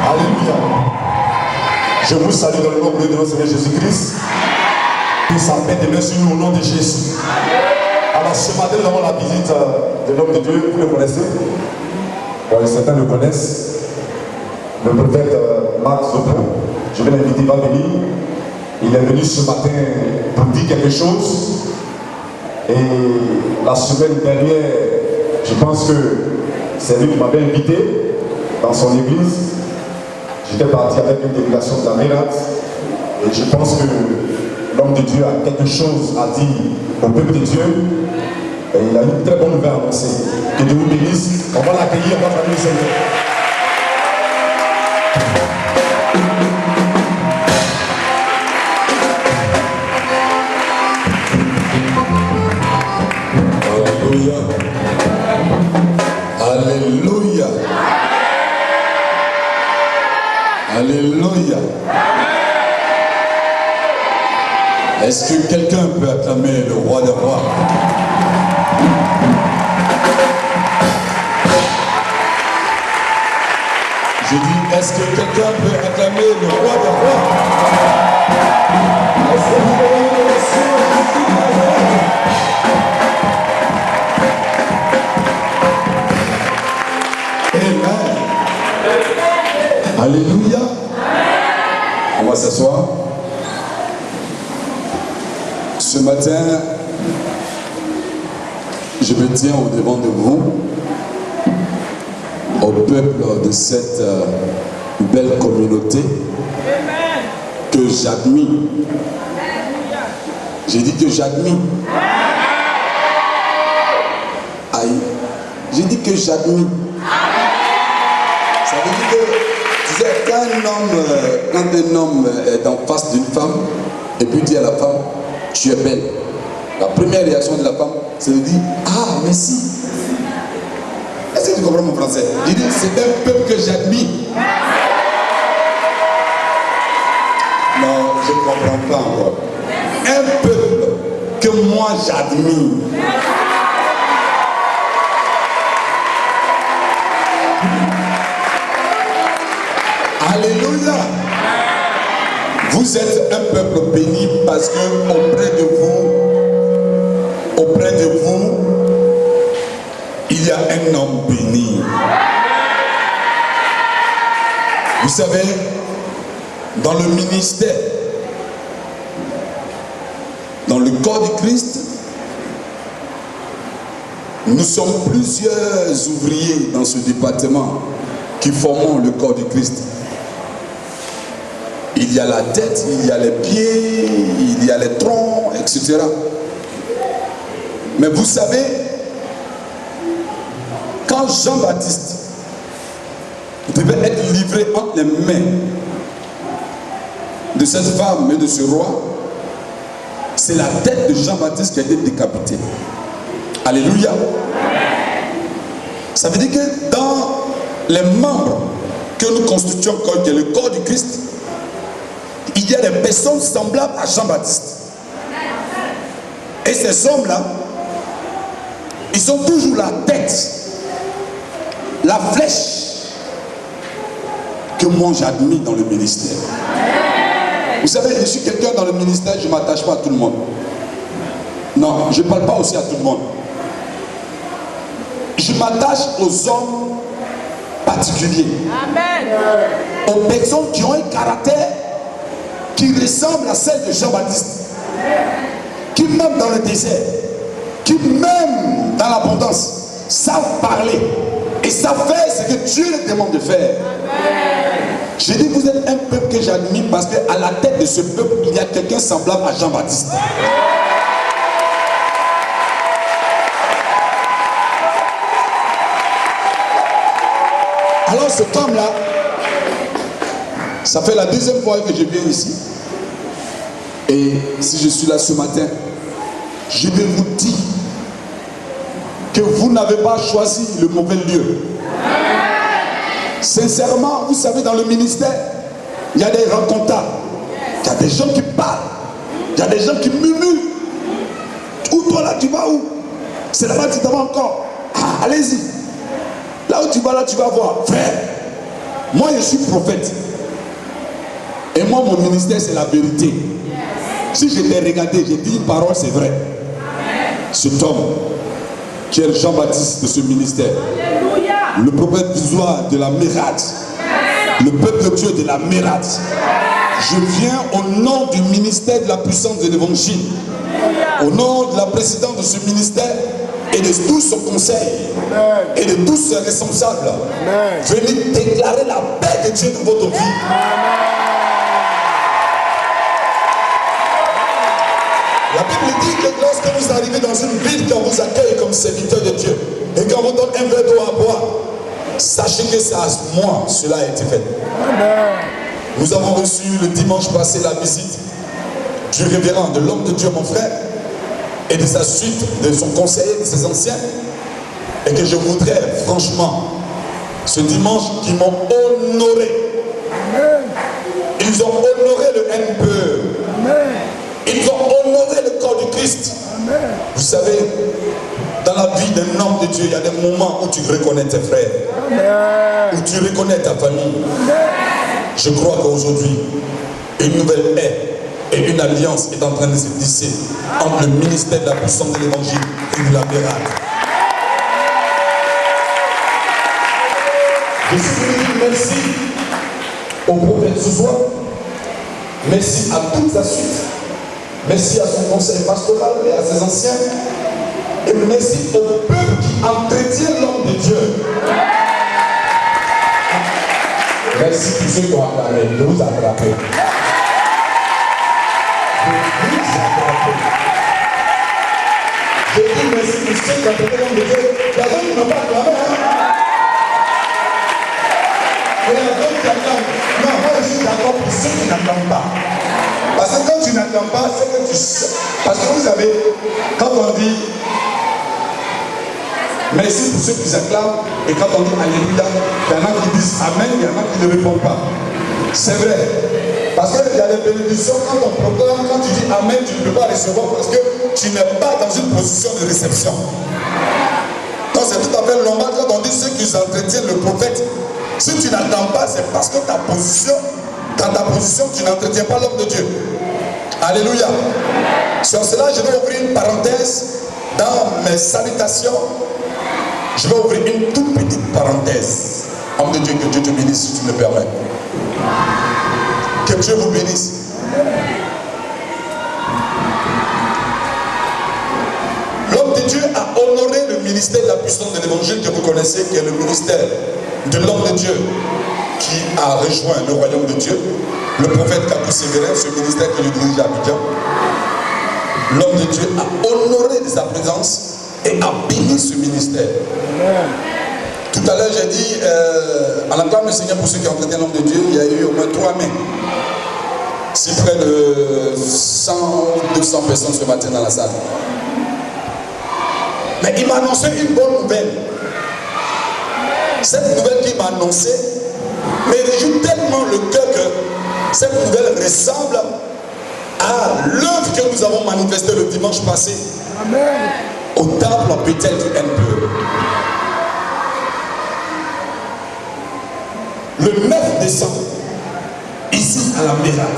Alléluia. Je vous salue dans le nom de notre Seigneur Jésus-Christ. Que sa paix demeure sur nous au nom de Jésus. Alors ce matin, nous avons la visite de l'homme de Dieu. Vous le connaissez? Certains le connaissent. Le prophète Marc Zopin. Je vais l'inviter, il va venir. Il est venu ce matin pour dire quelque chose. Et la semaine dernière, je pense que c'est lui qui m'avait invité dans son église. J'étais parti avec une délégation de la Mérate. Et je pense que l'homme de Dieu a quelque chose à dire au peuple de Dieu. Et il a une très bonne nouvelle à annoncer. Que Dieu vous bénisse. On va l'accueillir, on va faire le Seigneur. Alléluia. Alléluia. Est-ce que quelqu'un peut acclamer le roi des rois? Je dis, est-ce que quelqu'un peut acclamer le roi des rois? Est-ce que vous voyez le Amen. Alléluia. On va s'asseoir. Ce matin, je me tiens au devant de vous, au peuple de cette belle communauté que j'admire. J'ai dit que j'admire. Aïe. J'ai dit que j'admire. Ça veut dire que, tu sais, quand un homme est en face d'une femme, et puis dit à la femme, tu es belle. La première réaction de la femme, c'est de dire, ah, merci. Est-ce que tu comprends mon français? Il dit, c'est un peuple que j'admire. Non, je ne comprends pas encore. Un peuple que moi j'admire. Alléluia. Vous êtes un peuple béni parce que auprès de vous, il y a un homme béni. Vous savez, dans le ministère, dans le corps du Christ, nous sommes plusieurs ouvriers dans ce département qui formons le corps du Christ. Il y a la tête, il y a les pieds, il y a les troncs, etc. Mais vous savez, quand Jean-Baptiste devait être livré entre les mains de cette femme et de ce roi, c'est la tête de Jean-Baptiste qui a été décapitée. Alléluia. Ça veut dire que dans les membres que nous constituons, qui est le corps du Christ, il y a des personnes semblables à Jean-Baptiste. Et ces hommes-là, ils sont toujours la tête, la flèche que moi j'admire dans le ministère. Vous savez, je suis quelqu'un dans le ministère, je ne m'attache pas à tout le monde. Non, je ne parle pas aussi à tout le monde. Je m'attache aux hommes particuliers. Amen. Aux personnes qui ont un caractère qui ressemble à celle de Jean-Baptiste, qui même dans le désert, qui même dans l'abondance, savent parler et savent faire ce que Dieu les demande de faire. J'ai dit, vous êtes un peuple que j'admire parce qu'à la tête de ce peuple, il y a quelqu'un semblable à Jean-Baptiste. Alors cet homme-là, ça fait la deuxième fois que je viens ici. Et si je suis là ce matin, je vais vous dire que vous n'avez pas choisi le mauvais lieu. Sincèrement, vous savez, dans le ministère, il y a des rencontres. Il y a des gens qui parlent. Il y a des gens qui murmurent. Où toi là, tu vas où? C'est là-bas que tu t'en vas encore. Ah, allez-y. Là où tu vas, là, tu vas voir. Frère, Moi, je suis prophète. Et moi, mon ministère, c'est la vérité. Si je t'ai regardé, j'ai dit une parole, c'est vrai. Cet homme, qui est le Jean-Baptiste de ce ministère, le prophète visoire de la Mérate, le peuple de Dieu de la Mérate. Je viens au nom du ministère de la puissance de l'évangile, au nom de la présidente de ce ministère et de tout son conseil et de tous ses responsables, venir déclarer la paix de Dieu dans votre vie. La Bible dit que lorsque vous arrivez dans une ville, qu'on vous accueille comme serviteur de Dieu et qu'on vous donne un verre d'eau à boire, sachez que c'est à moi cela a été fait. Nous avons reçu le dimanche passé la visite du révérend, de l'homme de Dieu, mon frère, et de sa suite, de son conseiller, de ses anciens, et que je voudrais franchement, ce dimanche, qu'ils m'ont honoré. Ils ont honoré le NPE. Ils ont honoré le corps du Christ. Vous savez, dans la vie d'un homme de Dieu, il y a des moments où tu reconnais tes frères, où tu reconnais ta famille. Je crois qu'aujourd'hui, une nouvelle ère et une alliance est en train de se tisser entre le ministère de la puissance de l'évangile et de la Mérate. Je suis venu dire merci au prophète ce soir, merci à toute sa suite, merci à son conseil pastoral et à ses anciens, et merci au peuple qui entretient l'homme de Dieu. Merci pour ceux qui ont acclamé, de vous attraper. Je dis merci pour ceux qui ont acclamé l'homme de Dieu. Il y a d'autres qui n'ont pas acclamé. Il y a d'autres qui acclament. Non, moi je suis d'accord pour ceux qui n'acclament pas. Parce que quand tu n'acclames pas, c'est que tu sais. Parce que vous savez, quand on dit merci pour ceux qui acclament, et quand on dit Alléluia, il y en a qui disent Amen, il y en a qui ne répondent pas. C'est vrai. Parce qu'il y a des bénédictions, quand on proclame, quand tu dis Amen, tu ne peux pas recevoir parce que tu n'es pas dans une position de réception. Donc c'est tout à fait normal quand on dit ceux qui entretiennent le prophète. Si tu n'attends pas, c'est parce que dans ta position, tu n'entretiens pas l'homme de Dieu. Alléluia. Sur cela, je vais ouvrir une parenthèse dans mes salutations. Je vais ouvrir une toute petite parenthèse. Homme de Dieu, que Dieu te bénisse si tu me permets. Que Dieu vous bénisse. L'homme de Dieu a honoré le ministère de la puissance de l'évangile que vous connaissez, qui est le ministère de l'homme de Dieu qui a rejoint le royaume de Dieu. Le prophète Capou Sévérin, ce ministère que je dirige à Abidjan. L'homme de Dieu a honoré de sa présence et a béni ce ministère. Tout à l'heure, j'ai dit, en acclamant le Seigneur pour ceux qui ont traité l'homme de Dieu, il y a eu au moins 3 mains. C'est près de 100, 200 personnes ce matin dans la salle. Mais il m'a annoncé une bonne nouvelle. Cette nouvelle qu'il m'a annoncée me réjouit tellement le cœur que cette nouvelle ressemble à l'œuvre que nous avons manifestée le dimanche passé. Amen. Au temple en Bethel du NPE. Le 9 décembre, ici à la Mérate,